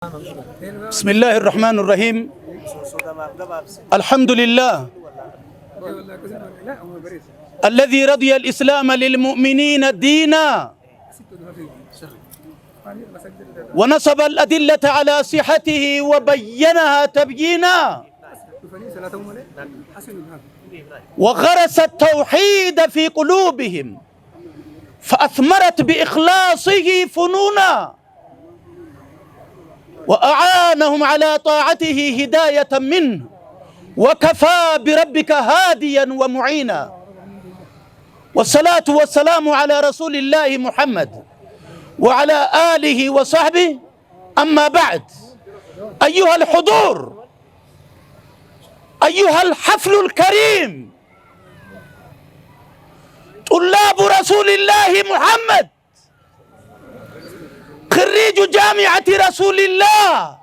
بسم الله الرحمن الرحيم. الحمد لله الذي رضي الإسلام للمؤمنين دينا ونصب الأدلة على صحته وبينها تبيينا وغرس التوحيد في قلوبهم فأثمرت بإخلاصه فنونا وأعانهم على طاعته هداية منه وكفى بربك هاديا ومعينا والصلاة والسلام على رسول الله محمد وعلى آله وصحبه. أما بعد، أيها الحضور، أيها الحفل الكريم، طلاب رسول الله محمد، خريج جامعة رسول الله،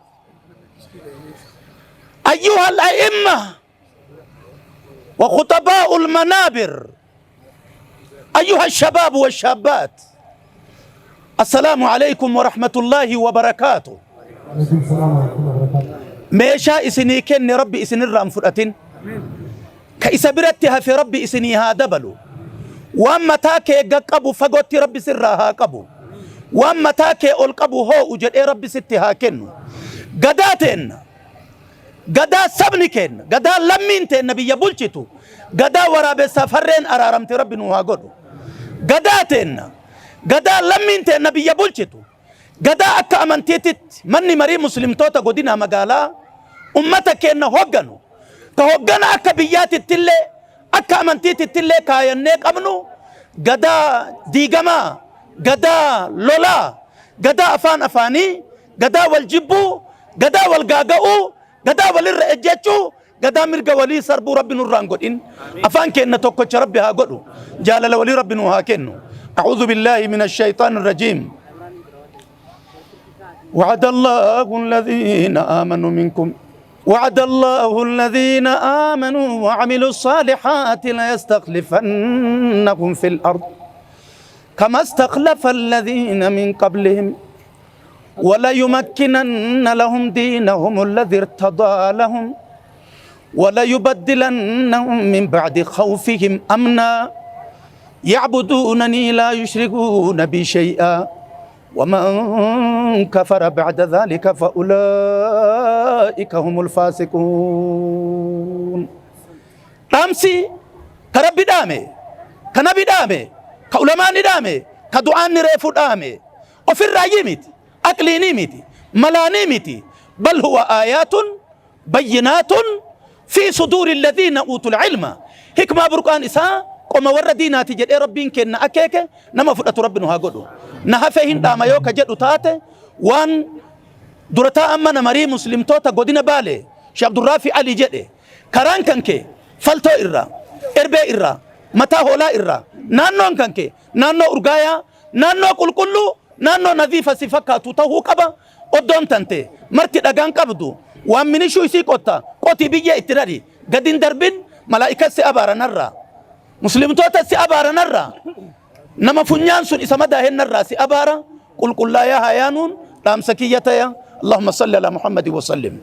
أيها الأئمة وخطباء المنابر، أيها الشباب والشابات، السلام عليكم ورحمة الله وبركاته. ميشا إسني كن ربي إسني الرام فرأتين كإسابرتها في ربي إسني هادبلو وأما تاكي قبو فقوتي ربي سرها قبو وأما تاكي القبو هو وجد ربي ستها كنو قداتين قدا سبنكين قدا لمينتين نبي يبولشتو قدا ورابي سفرين أرارمت ربي نوها قدو قداتين قدا لمينتين نبي يبولشتو قدا أكا أمانتيتت مني مري مسلم توتا قدنا مقالا أمتك إنه هقنو كهقنا أكا بيات التلي أكا أمانتيت التلي كاينيك أمنو قدا ديقما قدا لولا قدا أفان أفاني قدا والجبو قدا والقاقو قدا والرئجيتشو قدا مرقا ولي سربو ربي نوران قدين أفان كينا توقع ربي ها قدو جالل ولي ربي نوها كينو. أعوذ بالله من الشيطان الرجيم. وعد الله الذين آمنوا منكم وعد الله الذين آمنوا وعملوا الصالحات ليستخلفنهم في الأرض كما استخلف الذين من قبلهم وليمكنن لهم دينهم الذي ارتضى لهم وليبدلنهم من بعد خوفهم أمنا يعبدونني لا يشركون بي شيئا ومن كفر بعد ذلك فأولئك هم الفاسقون. تامسي كربي دامي كنبي دامي كعلماء دامي كدعاء نريفو دامي وفي الرأي ميتي أقليني ميتي ملاني ميتي بل هو آيات بينات في صدور الذين أوتوا العلم. حكمة برقان إساء قم ورديناتي جد ربين كنا أكيك نما فدت ربنا هاقودو نهفهن داما يوكا جد تاتي وان درتا أما نمري مسلم توتا قدنا بالي شيخ عبد الرافي علي جد كران كنكي فلتو إرّا إربي إرّا متا هولا إرّا نانو كنكي نانو أرغايا نانو كل كلو نانو نظيفة سفكا توتاهو كبا قدون تنتي مرتي دقان كبدو وان منشو يسي قطا قطي بيجي اتراري قدين دربين ملائكة سيابارا نرّا مسلم توتا سيابارا نرّا نما فنيان سن إسمدا هن نرّا سيابارا قل لا يا هيانون تامسكية يا اللهم صل على محمد وسلم.